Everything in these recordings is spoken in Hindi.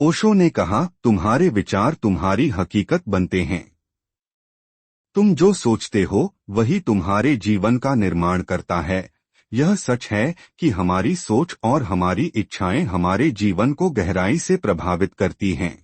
ओशो ने कहा, तुम्हारे विचार तुम्हारी हकीकत बनते हैं। तुम जो सोचते हो वही तुम्हारे जीवन का निर्माण करता है। यह सच है कि हमारी सोच और हमारी इच्छाएं हमारे जीवन को गहराई से प्रभावित करती हैं।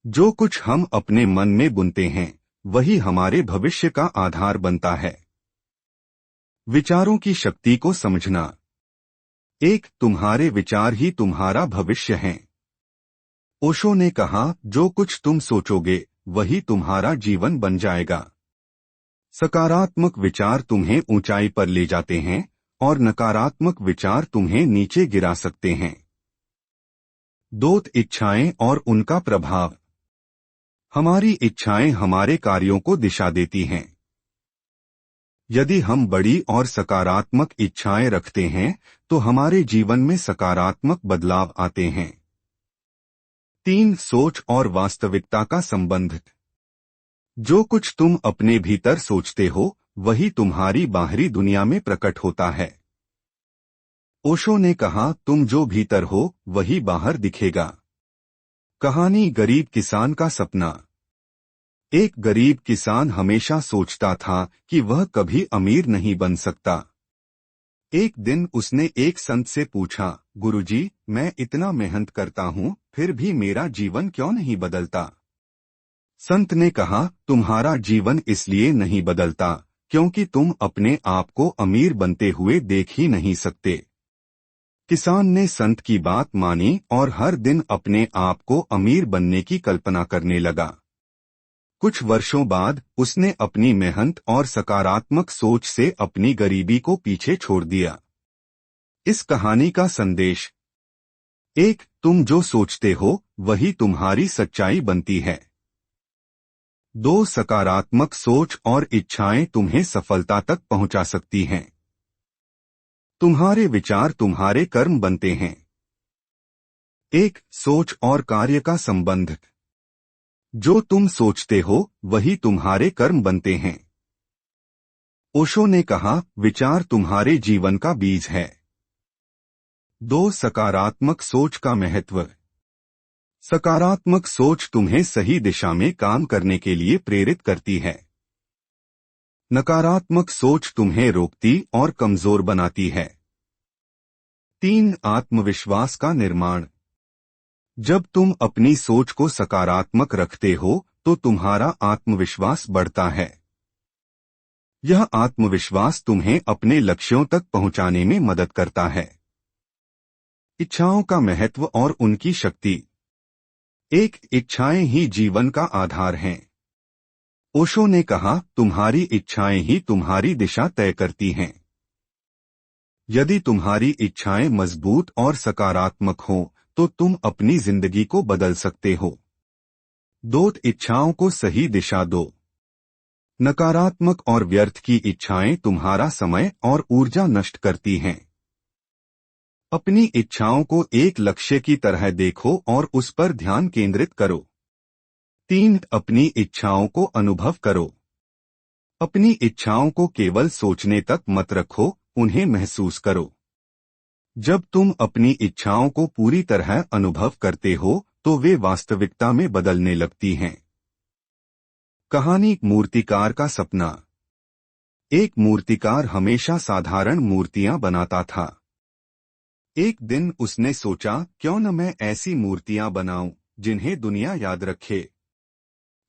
जो कुछ हम अपने मन में बुनते हैं वही हमारे भविष्य का आधार बनता है। विचारों की शक्ति को समझना। तुम्हारे विचार ही तुम्हारा भविष्य हैं। ओशो ने कहा, जो कुछ तुम सोचोगे वही तुम्हारा जीवन बन जाएगा। सकारात्मक विचार तुम्हें ऊंचाई पर ले जाते हैं और नकारात्मक विचार तुम्हें नीचे गिरा सकते हैं। इच्छाएं और उनका प्रभाव। हमारी इच्छाएं हमारे कार्यों को दिशा देती हैं। यदि हम बड़ी और सकारात्मक इच्छाएं रखते हैं तो हमारे जीवन में सकारात्मक बदलाव आते हैं। सोच और वास्तविकता का संबंध। जो कुछ तुम अपने भीतर सोचते हो वही तुम्हारी बाहरी दुनिया में प्रकट होता है। ओशो ने कहा, तुम जो भीतर हो वही बाहर दिखेगा। कहानी गरीब किसान का सपना। एक गरीब किसान हमेशा सोचता था कि वह कभी अमीर नहीं बन सकता। एक दिन उसने एक संत से पूछा, गुरुजी, मैं इतना मेहनत करता हूँ फिर भी मेरा जीवन क्यों नहीं बदलता? संत ने कहा, तुम्हारा जीवन इसलिए नहीं बदलता क्योंकि तुम अपने आप को अमीर बनते हुए देख ही नहीं सकते। किसान ने संत की बात मानी और हर दिन अपने आप को अमीर बनने की कल्पना करने लगा। कुछ वर्षों बाद उसने अपनी मेहनत और सकारात्मक सोच से अपनी गरीबी को पीछे छोड़ दिया। इस कहानी का संदेश। तुम जो सोचते हो वही तुम्हारी सच्चाई बनती है। सकारात्मक सोच और इच्छाएं तुम्हें सफलता तक पहुंचा सकती हैं। तुम्हारे विचार तुम्हारे कर्म बनते हैं। सोच और कार्य का संबंध। जो तुम सोचते हो वही तुम्हारे कर्म बनते हैं। ओशो ने कहा, विचार तुम्हारे जीवन का बीज है। सकारात्मक सोच का महत्व। सकारात्मक सोच तुम्हें सही दिशा में काम करने के लिए प्रेरित करती है। नकारात्मक सोच तुम्हें रोकती और कमजोर बनाती है। आत्मविश्वास का निर्माण। जब तुम अपनी सोच को सकारात्मक रखते हो तो तुम्हारा आत्मविश्वास बढ़ता है। यह आत्मविश्वास तुम्हें अपने लक्ष्यों तक पहुंचाने में मदद करता है। इच्छाओं का महत्व और उनकी शक्ति। इच्छाएं ही जीवन का आधार हैं। ओशो ने कहा, तुम्हारी इच्छाएं ही तुम्हारी दिशा तय करती हैं। यदि तुम्हारी इच्छाएं मजबूत और सकारात्मक हों तो तुम अपनी जिंदगी को बदल सकते हो। इच्छाओं को सही दिशा दो। नकारात्मक और व्यर्थ की इच्छाएं तुम्हारा समय और ऊर्जा नष्ट करती हैं। अपनी इच्छाओं को एक लक्ष्य की तरह देखो और उस पर ध्यान केंद्रित करो। अपनी इच्छाओं को अनुभव करो। अपनी इच्छाओं को केवल सोचने तक मत रखो, उन्हें महसूस करो। जब तुम अपनी इच्छाओं को पूरी तरह अनुभव करते हो तो वे वास्तविकता में बदलने लगती हैं। कहानी मूर्तिकार का सपना। एक मूर्तिकार हमेशा साधारण मूर्तियां बनाता था। एक दिन उसने सोचा, क्यों न मैं ऐसी मूर्तियां बनाऊं जिन्हें दुनिया याद रखे।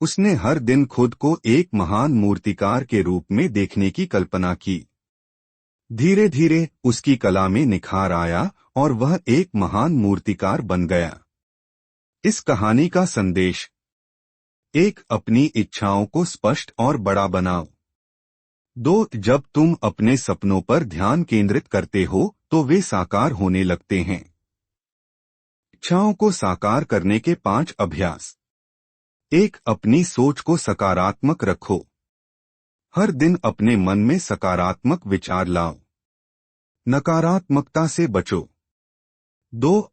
उसने हर दिन खुद को एक महान मूर्तिकार के रूप में देखने की कल्पना की। धीरे धीरे उसकी कला में निखार आया और वह एक महान मूर्तिकार बन गया। इस कहानी का संदेश। अपनी इच्छाओं को स्पष्ट और बड़ा बनाओ। जब तुम अपने सपनों पर ध्यान केंद्रित करते हो तो वे साकार होने लगते हैं। इच्छाओं को साकार करने के 5 अभ्यास। अपनी सोच को सकारात्मक रखो। हर दिन अपने मन में सकारात्मक विचार लाओ। नकारात्मकता से बचो।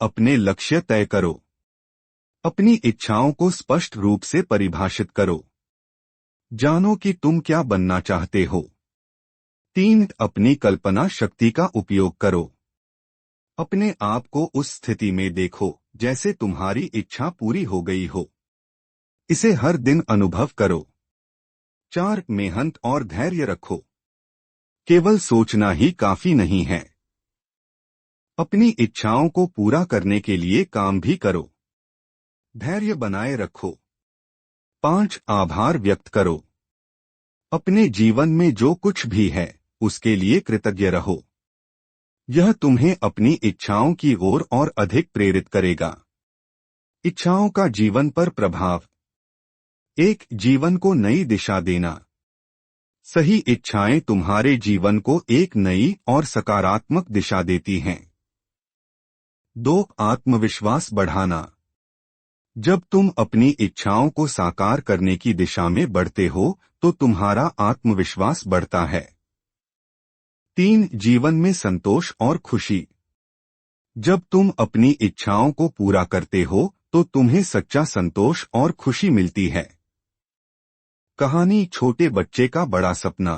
अपने लक्ष्य तय करो। अपनी इच्छाओं को स्पष्ट रूप से परिभाषित करो। जानो कि तुम क्या बनना चाहते हो। 3 अपनी कल्पना शक्ति का उपयोग करो। अपने आप को उस स्थिति में देखो जैसे तुम्हारी इच्छा पूरी हो गई हो। इसे हर दिन अनुभव करो। 4 मेहनत और धैर्य रखो। केवल सोचना ही काफी नहीं है। अपनी इच्छाओं को पूरा करने के लिए काम भी करो। धैर्य बनाए रखो। 5 आभार व्यक्त करो। अपने जीवन में जो कुछ भी है उसके लिए कृतज्ञ रहो। यह तुम्हें अपनी इच्छाओं की ओर और अधिक प्रेरित करेगा। इच्छाओं का जीवन पर प्रभाव। 1 जीवन को नई दिशा देना। सही इच्छाएं तुम्हारे जीवन को एक नई और सकारात्मक दिशा देती हैं। 2 आत्मविश्वास बढ़ाना। जब तुम अपनी इच्छाओं को साकार करने की दिशा में बढ़ते हो तो तुम्हारा आत्मविश्वास बढ़ता है। 3 जीवन में संतोष और खुशी। जब तुम अपनी इच्छाओं को पूरा करते हो तो तुम्हें सच्चा संतोष और खुशी मिलती है। कहानी छोटे बच्चे का बड़ा सपना।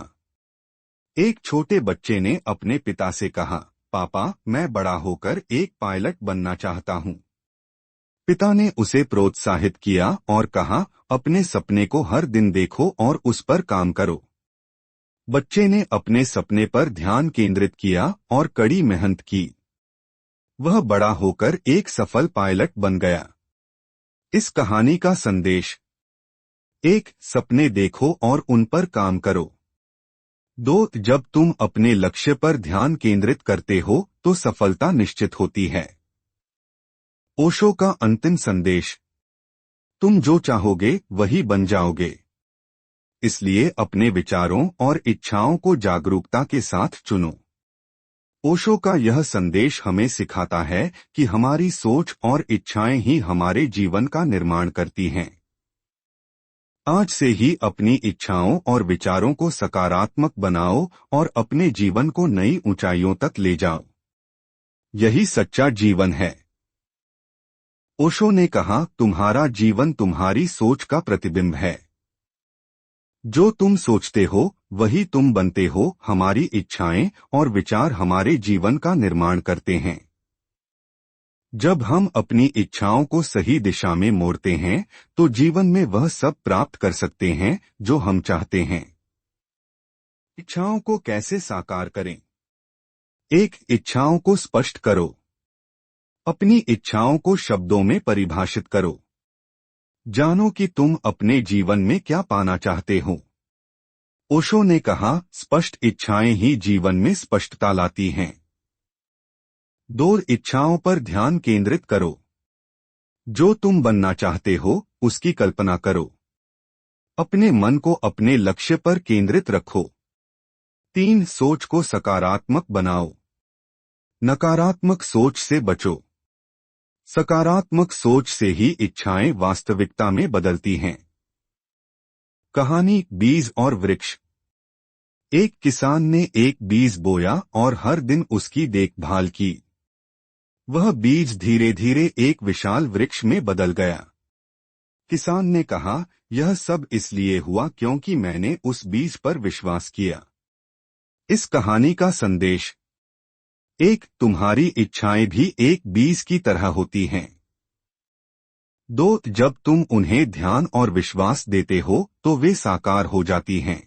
एक छोटे बच्चे ने अपने पिता से कहा, पापा, मैं बड़ा होकर एक पायलट बनना चाहता हूँ। पिता ने उसे प्रोत्साहित किया और कहा, अपने सपने को हर दिन देखो और उस पर काम करो। बच्चे ने अपने सपने पर ध्यान केंद्रित किया और कड़ी मेहनत की। वह बड़ा होकर एक सफल पायलट बन गया। इस कहानी का संदेश। 1 सपने देखो और उन पर काम करो। 2 जब तुम अपने लक्ष्य पर ध्यान केंद्रित करते हो तो सफलता निश्चित होती है। ओशो का अंतिम संदेश। तुम जो चाहोगे वही बन जाओगे। इसलिए अपने विचारों और इच्छाओं को जागरूकता के साथ चुनो। ओशो का यह संदेश हमें सिखाता है कि हमारी सोच और इच्छाएं ही हमारे जीवन का निर्माण करती हैं। आज से ही अपनी इच्छाओं और विचारों को सकारात्मक बनाओ और अपने जीवन को नई ऊंचाइयों तक ले जाओ। यही सच्चा जीवन है। ओशो ने कहा, तुम्हारा जीवन तुम्हारी सोच का प्रतिबिंब है। जो तुम सोचते हो वही तुम बनते हो। हमारी इच्छाएं और विचार हमारे जीवन का निर्माण करते हैं। जब हम अपनी इच्छाओं को सही दिशा में मोड़ते हैं तो जीवन में वह सब प्राप्त कर सकते हैं जो हम चाहते हैं। इच्छाओं को कैसे साकार करें? 1 इच्छाओं को स्पष्ट करो। अपनी इच्छाओं को शब्दों में परिभाषित करो। जानो कि तुम अपने जीवन में क्या पाना चाहते हो। ओशो ने कहा, स्पष्ट इच्छाएं ही जीवन में स्पष्टता लाती हैं। 2 इच्छाओं पर ध्यान केंद्रित करो। जो तुम बनना चाहते हो उसकी कल्पना करो। अपने मन को अपने लक्ष्य पर केंद्रित रखो। 3 सोच को सकारात्मक बनाओ। नकारात्मक सोच से बचो। सकारात्मक सोच से ही इच्छाएं वास्तविकता में बदलती हैं। कहानी बीज और वृक्ष। एक किसान ने एक बीज बोया और हर दिन उसकी देखभाल की। वह बीज धीरे धीरे एक विशाल वृक्ष में बदल गया। किसान ने कहा, यह सब इसलिए हुआ क्योंकि मैंने उस बीज पर विश्वास किया। इस कहानी का संदेश। 1 तुम्हारी इच्छाएं भी एक बीज की तरह होती हैं। 2 जब तुम उन्हें ध्यान और विश्वास देते हो तो वे साकार हो जाती हैं।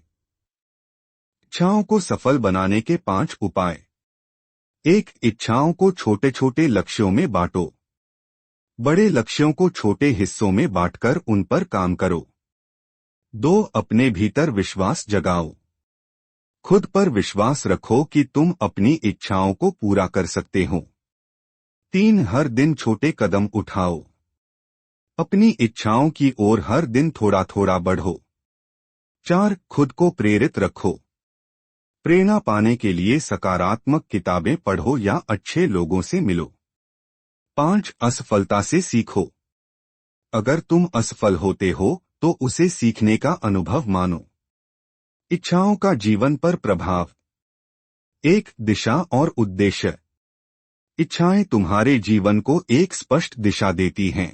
इच्छाओं को सफल बनाने के 5 उपाय। 1 इच्छाओं को छोटे छोटे लक्ष्यों में बांटो। बड़े लक्ष्यों को छोटे हिस्सों में बांटकर उन पर काम करो। 2 अपने भीतर विश्वास जगाओ। खुद पर विश्वास रखो कि तुम अपनी इच्छाओं को पूरा कर सकते हो। 3 हर दिन छोटे कदम उठाओ। अपनी इच्छाओं की ओर हर दिन थोड़ा थोड़ा बढ़ो। 4 खुद को प्रेरित रखो। प्रेरणा पाने के लिए सकारात्मक किताबें पढ़ो या अच्छे लोगों से मिलो। 5 असफलता से सीखो। अगर तुम असफल होते हो तो उसे सीखने का अनुभव मानो। इच्छाओं का जीवन पर प्रभाव। 1 दिशा और उद्देश्य। इच्छाएं तुम्हारे जीवन को एक स्पष्ट दिशा देती हैं।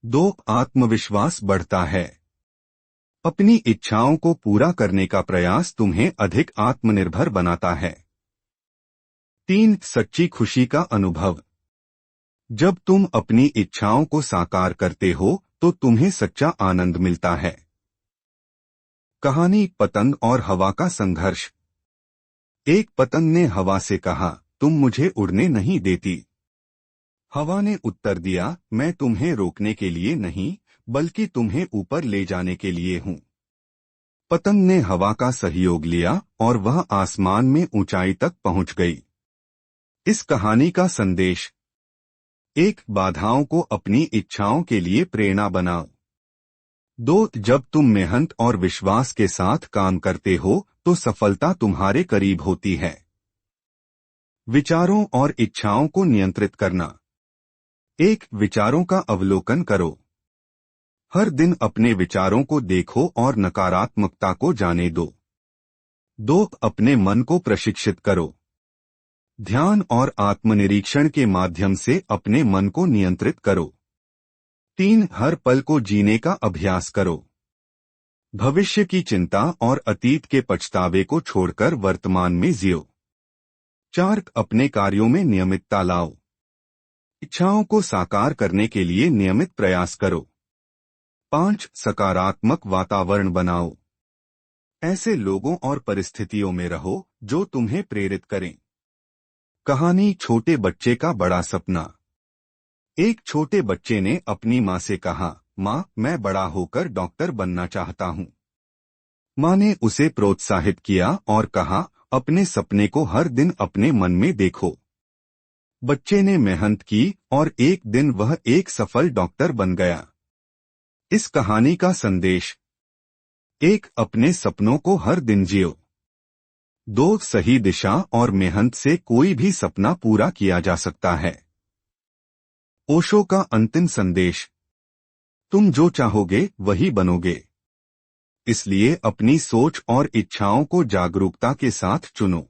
2 आत्मविश्वास बढ़ता है। अपनी इच्छाओं को पूरा करने का प्रयास तुम्हें अधिक आत्मनिर्भर बनाता है। 3 सच्ची खुशी का अनुभव। जब तुम अपनी इच्छाओं को साकार करते हो तो तुम्हें सच्चा आनंद मिलता है। कहानी पतंग और हवा का संघर्ष। एक पतंग ने हवा से कहा, तुम मुझे उड़ने नहीं देती। हवा ने उत्तर दिया, मैं तुम्हें रोकने के लिए नहीं, बल्कि तुम्हें ऊपर ले जाने के लिए हूँ। पतंग ने हवा का सहयोग लिया और वह आसमान में ऊंचाई तक पहुंच गई। इस कहानी का संदेश: एक, बाधाओं को अपनी इच्छाओं के लिए प्रेरणा बनाओ। 2, जब तुम मेहनत और विश्वास के साथ काम करते हो तो सफलता तुम्हारे करीब होती है। विचारों और इच्छाओं को नियंत्रित करना। 1, विचारों का अवलोकन करो। हर दिन अपने विचारों को देखो और नकारात्मकता को जाने दो। 2, अपने मन को प्रशिक्षित करो। ध्यान और आत्मनिरीक्षण के माध्यम से अपने मन को नियंत्रित करो। 3, हर पल को जीने का अभ्यास करो। भविष्य की चिंता और अतीत के पछतावे को छोड़कर वर्तमान में जियो। 4, अपने कार्यों में नियमितता लाओ। इच्छाओं को साकार करने के लिए नियमित प्रयास करो। 5, सकारात्मक वातावरण बनाओ। ऐसे लोगों और परिस्थितियों में रहो जो तुम्हें प्रेरित करें। कहानी छोटे बच्चे का बड़ा सपना। एक छोटे बच्चे ने अपनी माँ से कहा, माँ, मैं बड़ा होकर डॉक्टर बनना चाहता हूँ। माँ ने उसे प्रोत्साहित किया और कहा, अपने सपने को हर दिन अपने मन में देखो। बच्चे ने मेहनत की और एक दिन वह एक सफल डॉक्टर बन गया। इस कहानी का संदेश: 1, अपने सपनों को हर दिन जियो। 2, सही दिशा और मेहनत से कोई भी सपना पूरा किया जा सकता है। ओशो का अंतिम संदेश: तुम जो चाहोगे वही बनोगे। इसलिए अपनी सोच और इच्छाओं को जागरूकता के साथ चुनो।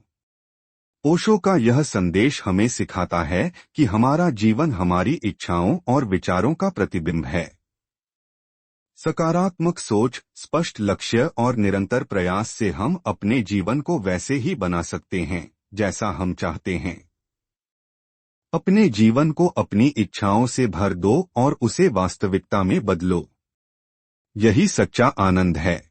ओशो का यह संदेश हमें सिखाता है कि हमारा जीवन हमारी इच्छाओं और विचारों का प्रतिबिंब है। सकारात्मक सोच, स्पष्ट लक्ष्य और निरंतर प्रयास से हम अपने जीवन को वैसे ही बना सकते हैं जैसा हम चाहते हैं। अपने जीवन को अपनी इच्छाओं से भर दो और उसे वास्तविकता में बदलो। यही सच्चा आनंद है।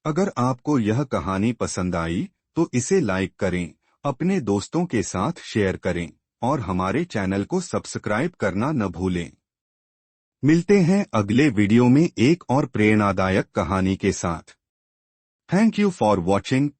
अगर आपको यह कहानी पसंद आई तो इसे लाइक करें, अपने दोस्तों के साथ शेयर करें और हमारे चैनल को सब्सक्राइब करना न भूलें। मिलते हैं अगले वीडियो में एक और प्रेरणादायक कहानी के साथ। Thank you for watching.